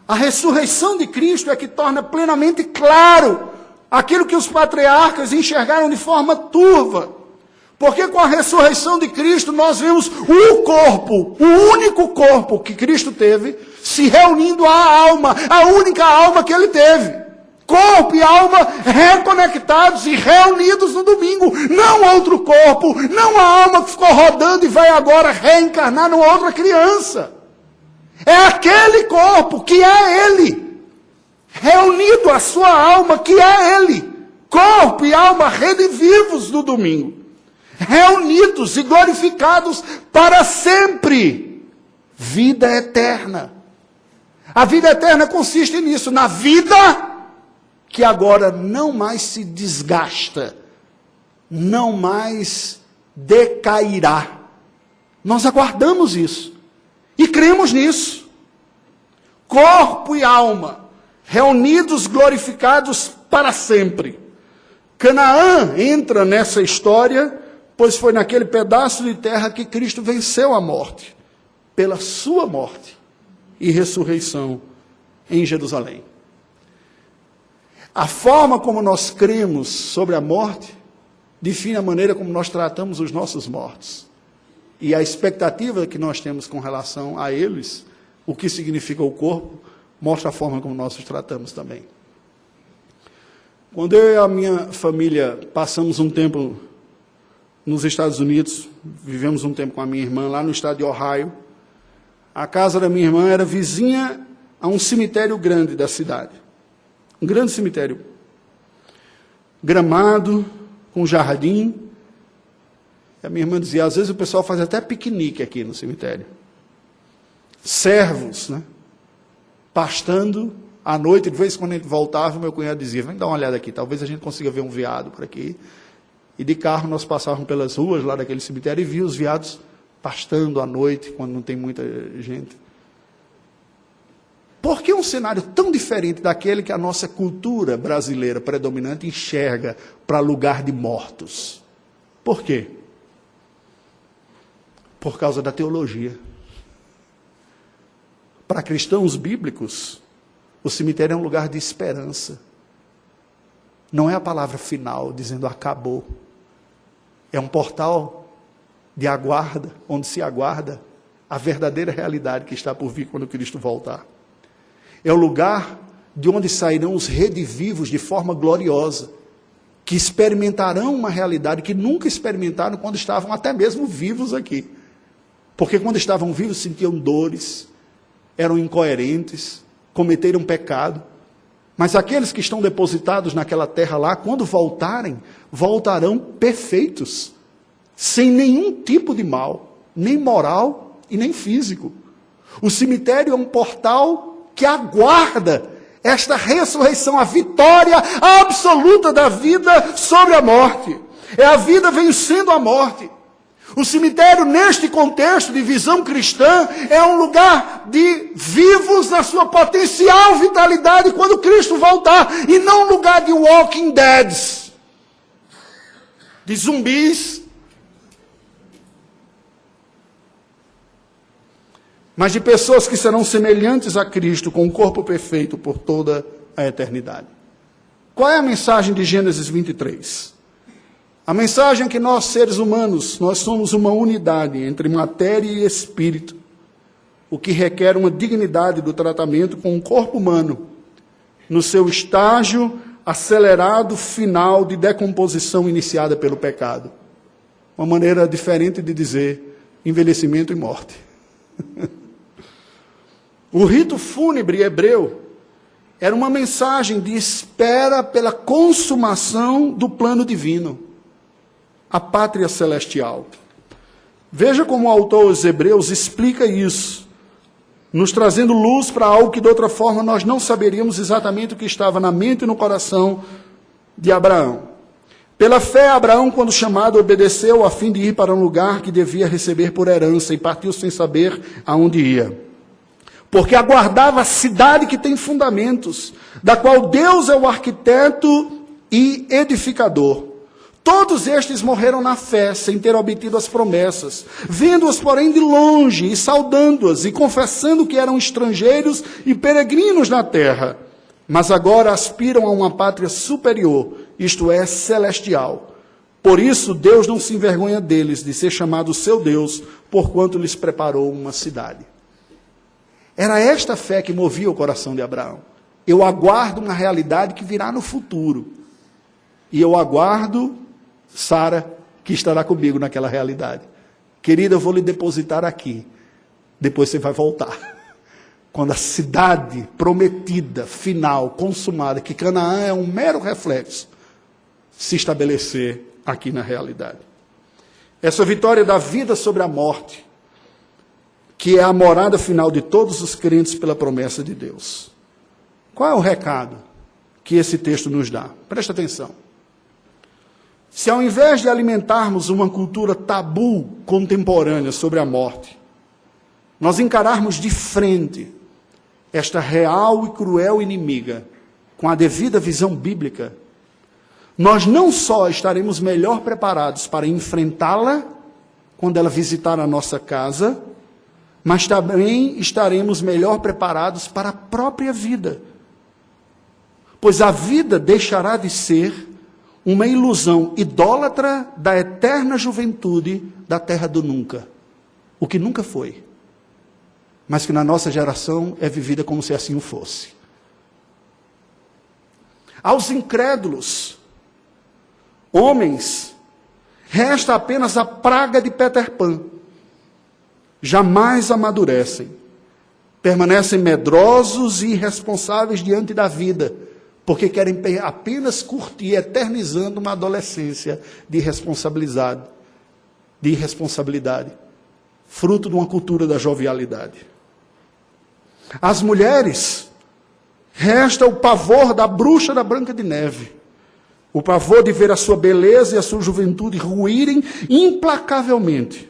S1: A ressurreição de Cristo é que torna plenamente claro aquilo que os patriarcas enxergaram de forma turva. Porque com a ressurreição de Cristo nós vemos o corpo, o único corpo que Cristo teve, se reunindo à alma, a única alma que ele teve. Corpo e alma reconectados e reunidos no domingo. Não outro corpo, não a alma que ficou rodando e vai agora reencarnar numa outra criança. É aquele corpo que é ele, reunido à sua alma que é ele. Corpo e alma redivivos no domingo. Reunidos e glorificados para sempre. Vida eterna. A vida eterna consiste nisso, na vida que agora não mais se desgasta, não mais decairá. Nós aguardamos isso e cremos nisso. Corpo e alma, reunidos, glorificados para sempre. Canaã entra nessa história, pois foi naquele pedaço de terra que Cristo venceu a morte, pela sua morte e ressurreição em Jerusalém. A forma como nós cremos sobre a morte define a maneira como nós tratamos os nossos mortos. E a expectativa que nós temos com relação a eles, o que significa o corpo, mostra a forma como nós os tratamos também. Quando eu e a minha família passamos um tempo nos Estados Unidos, vivemos um tempo com a minha irmã lá no estado de Ohio, a casa da minha irmã era vizinha a um cemitério grande da cidade. Um grande cemitério, gramado, com jardim. E a minha irmã dizia, às vezes o pessoal faz até piquenique aqui no cemitério. Servos, né? Pastando à noite, de vez em quando a gente voltava, meu cunhado dizia, vem dar uma olhada aqui, talvez a gente consiga ver um veado por aqui. E de carro nós passávamos pelas ruas lá daquele cemitério e via os veados pastando à noite, quando não tem muita gente. Por que um cenário tão diferente daquele que a nossa cultura brasileira predominante enxerga para lugar de mortos? Por quê? Por causa da teologia. Para cristãos bíblicos, o cemitério é um lugar de esperança. Não é a palavra final dizendo acabou. É um portal de aguarda, onde se aguarda a verdadeira realidade que está por vir quando Cristo voltar. É o lugar de onde sairão os redivivos de forma gloriosa, que experimentarão uma realidade que nunca experimentaram quando estavam até mesmo vivos aqui. Porque quando estavam vivos sentiam dores, eram incoerentes, cometeram pecado. Mas aqueles que estão depositados naquela terra lá, quando voltarem, voltarão perfeitos, sem nenhum tipo de mal, nem moral e nem físico. O cemitério é um portal que aguarda esta ressurreição, a vitória absoluta da vida sobre a morte. É a vida vencendo a morte. O cemitério, neste contexto de visão cristã, é um lugar de vivos na sua potencial vitalidade quando Cristo voltar, e não um lugar de walking deads, de zumbis, mas de pessoas que serão semelhantes a Cristo, com um corpo perfeito por toda a eternidade. Qual é a mensagem de Gênesis 23? A mensagem é que nós, seres humanos, nós somos uma unidade entre matéria e espírito, o que requer uma dignidade do tratamento com o corpo humano, no seu estágio acelerado final de decomposição iniciada pelo pecado. Uma maneira diferente de dizer envelhecimento e morte. O rito fúnebre hebreu era uma mensagem de espera pela consumação do plano divino, a pátria celestial. Veja como o autor aos Hebreus explica isso, nos trazendo luz para algo que de outra forma nós não saberíamos exatamente o que estava na mente e no coração de Abraão. Pela fé, Abraão, quando chamado, obedeceu a fim de ir para um lugar que devia receber por herança e partiu sem saber aonde ia. Porque aguardava a cidade que tem fundamentos, da qual Deus é o arquiteto e edificador. Todos estes morreram na fé, sem ter obtido as promessas, vendo-as, porém, de longe, e saudando-as, e confessando que eram estrangeiros e peregrinos na terra. Mas agora aspiram a uma pátria superior, isto é, celestial. Por isso, Deus não se envergonha deles, de ser chamado seu Deus, porquanto lhes preparou uma cidade. Era esta fé que movia o coração de Abraão. Eu aguardo uma realidade que virá no futuro. E eu aguardo Sara, que estará comigo naquela realidade. Querida, eu vou lhe depositar aqui. Depois você vai voltar. Quando a cidade prometida, final, consumada, que Canaã é um mero reflexo, se estabelecer aqui na realidade. Essa vitória da vida sobre a morte, que é a morada final de todos os crentes pela promessa de Deus. Qual é o recado que esse texto nos dá? Presta atenção. Se ao invés de alimentarmos uma cultura tabu contemporânea sobre a morte, nós encararmos de frente esta real e cruel inimiga com a devida visão bíblica, nós não só estaremos melhor preparados para enfrentá-la quando ela visitar a nossa casa, mas também estaremos melhor preparados para a própria vida. Pois a vida deixará de ser uma ilusão idólatra da eterna juventude da terra do nunca. O que nunca foi, mas que na nossa geração é vivida como se assim o fosse. Aos incrédulos, homens, resta apenas a praga de Peter Pan. Jamais amadurecem, permanecem medrosos e irresponsáveis diante da vida, porque querem apenas curtir, eternizando uma adolescência de irresponsabilidade, fruto de uma cultura da jovialidade. As mulheres, resta o pavor da bruxa da Branca de Neve, o pavor de ver a sua beleza e a sua juventude ruírem implacavelmente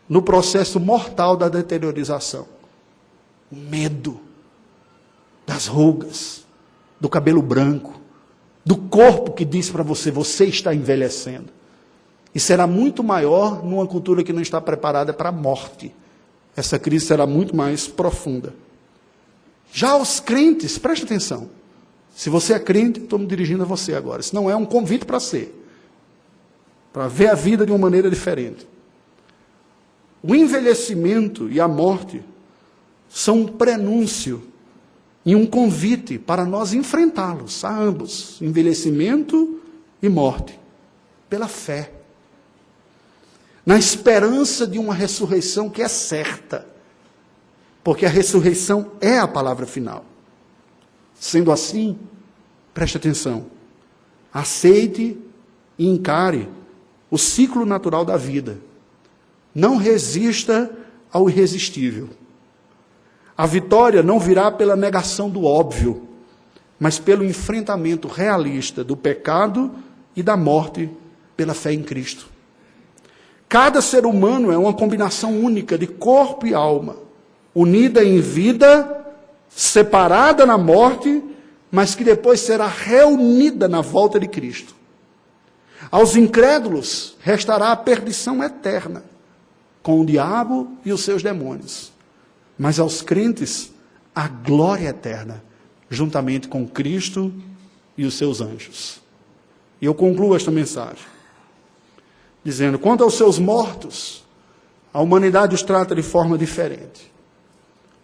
S1: no processo mortal da deteriorização. O medo das rugas, do cabelo branco, do corpo que diz para você, você está envelhecendo. E será muito maior numa cultura que não está preparada para a morte. Essa crise será muito mais profunda. Já os crentes, preste atenção. Se você é crente, estou me dirigindo a você agora. Isso não é um convite para ser. Para ver a vida de uma maneira diferente. O envelhecimento e a morte são um prenúncio e um convite para nós enfrentá-los, a ambos, envelhecimento e morte, pela fé. Na esperança de uma ressurreição que é certa, porque a ressurreição é a palavra final. Sendo assim, preste atenção, aceite e encare o ciclo natural da vida. Não resista ao irresistível. A vitória não virá pela negação do óbvio, mas pelo enfrentamento realista do pecado e da morte pela fé em Cristo. Cada ser humano é uma combinação única de corpo e alma, unida em vida, separada na morte, mas que depois será reunida na volta de Cristo. Aos incrédulos restará a perdição eterna, com o diabo e os seus demônios. Mas aos crentes, a glória eterna, juntamente com Cristo e os seus anjos. E eu concluo esta mensagem, dizendo, quanto aos seus mortos, a humanidade os trata de forma diferente.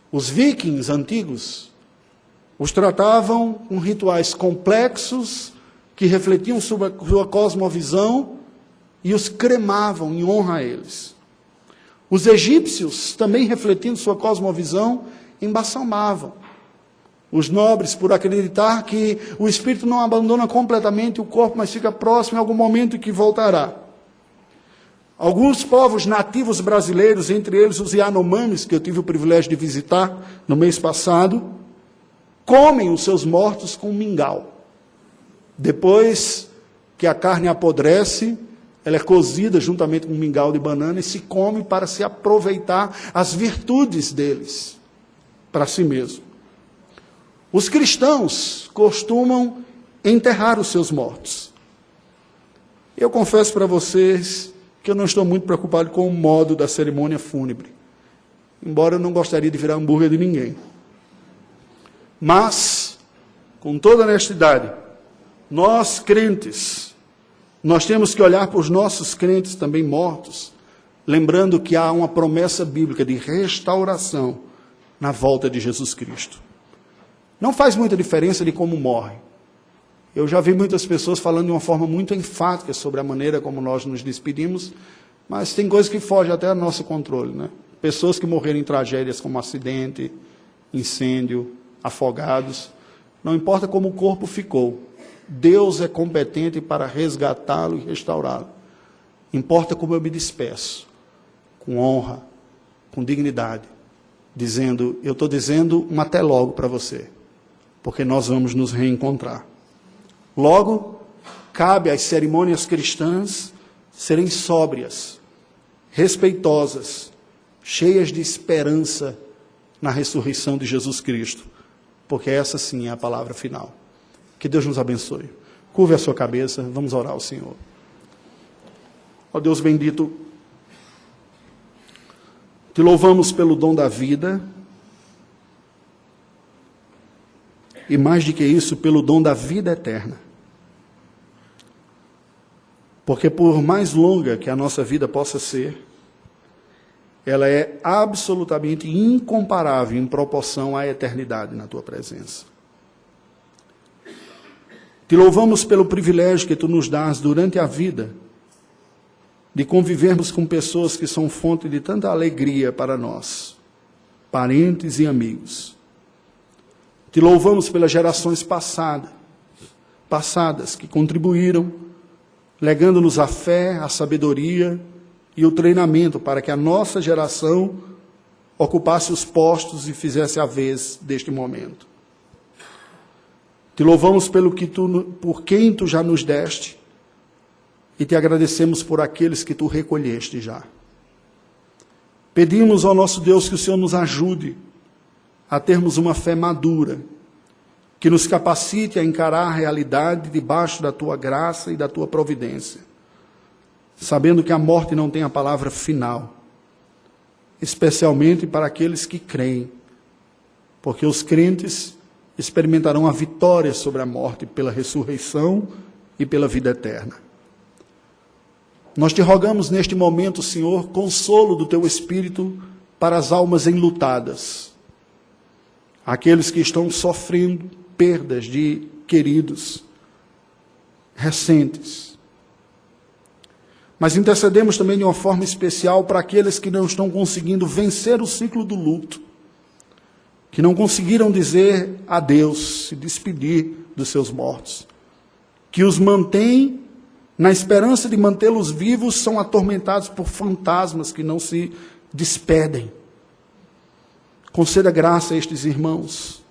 S1: Os vikings antigos os tratavam com rituais complexos que refletiam sobre a sua cosmovisão e os cremavam em honra a eles. Os egípcios, também refletindo sua cosmovisão, embalsamavam os nobres por acreditar que o espírito não abandona completamente o corpo, mas fica próximo em algum momento que voltará. Alguns povos nativos brasileiros, entre eles os Yanomamis, que eu tive o privilégio de visitar no mês passado, comem os seus mortos com mingau. Depois que a carne apodrece, ela é cozida juntamente com um mingau de banana e se come para se aproveitar as virtudes deles para si mesmo. Os cristãos costumam enterrar os seus mortos. Eu confesso para vocês que eu não estou muito preocupado com o modo da cerimônia fúnebre, embora eu não gostaria de virar hambúrguer de ninguém. Mas, com toda honestidade, nós crentes, nós temos que olhar para os nossos crentes também mortos, lembrando que há uma promessa bíblica de restauração na volta de Jesus Cristo. Não faz muita diferença de como morre. Eu já vi muitas pessoas falando de uma forma muito enfática sobre a maneira como nós nos despedimos, mas tem coisas que fogem até ao nosso controle, né? Pessoas que morreram em tragédias como acidente, incêndio, afogados. Não importa como o corpo ficou, Deus é competente para resgatá-lo e restaurá-lo. Importa como eu me despeço, com honra, com dignidade, dizendo, eu estou dizendo um até logo para você, porque nós vamos nos reencontrar. Logo, cabe às cerimônias cristãs serem sóbrias, respeitosas, cheias de esperança na ressurreição de Jesus Cristo, porque essa sim é a palavra final. Que Deus nos abençoe. Curve a sua cabeça, vamos orar ao Senhor. Ó Deus bendito, te louvamos pelo dom da vida, e mais do que isso, pelo dom da vida eterna. Porque por mais longa que a nossa vida possa ser, ela é absolutamente incomparável em proporção à eternidade na tua presença. Te louvamos pelo privilégio que tu nos dás durante a vida, de convivermos com pessoas que são fonte de tanta alegria para nós, parentes e amigos. Te louvamos pelas gerações passadas que contribuíram, legando-nos a fé, a sabedoria e o treinamento para que a nossa geração ocupasse os postos e fizesse a vez deste momento. Te louvamos por quem tu já nos deste e te agradecemos por aqueles que tu recolheste já. Pedimos ao nosso Deus que o Senhor nos ajude a termos uma fé madura, que nos capacite a encarar a realidade debaixo da tua graça e da tua providência, sabendo que a morte não tem a palavra final, especialmente para aqueles que creem, porque os crentes experimentarão a vitória sobre a morte pela ressurreição e pela vida eterna. Nós te rogamos neste momento, Senhor, consolo do teu Espírito para as almas enlutadas, aqueles que estão sofrendo perdas de queridos recentes. Mas intercedemos também de uma forma especial para aqueles que não estão conseguindo vencer o ciclo do luto, que não conseguiram dizer adeus, se despedir dos seus mortos, que os mantém na esperança de mantê-los vivos, são atormentados por fantasmas que não se despedem. Conceda graça a estes irmãos,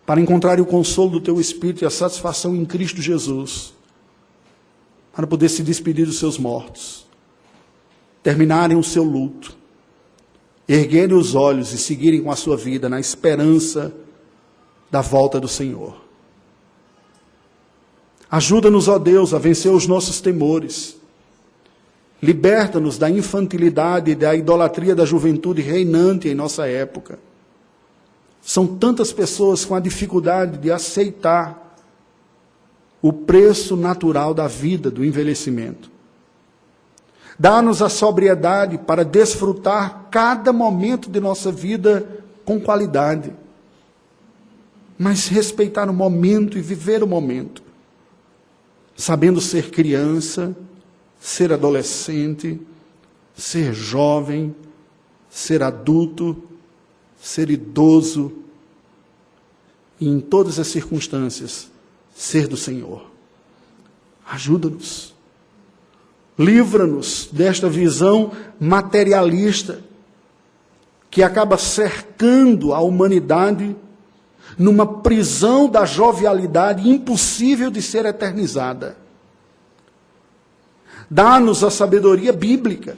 S1: para encontrarem o consolo do teu Espírito e a satisfação em Cristo Jesus, para poder se despedir dos seus mortos, terminarem o seu luto, erguerem os olhos e seguirem com a sua vida na esperança da volta do Senhor. Ajuda-nos, ó Deus, a vencer os nossos temores. Liberta-nos da infantilidade e da idolatria da juventude reinante em nossa época. São tantas pessoas com a dificuldade de aceitar o preço natural da vida, do envelhecimento. Dá-nos a sobriedade para desfrutar cada momento de nossa vida com qualidade, mas respeitar o momento e viver o momento. sabendo ser criança, ser adolescente, ser jovem, ser adulto, ser idoso, e em todas as circunstâncias, ser do Senhor. Ajuda-nos. Livra-nos desta visão materialista que acaba cercando a humanidade numa prisão da jovialidade impossível de ser eternizada. Dá-nos a sabedoria bíblica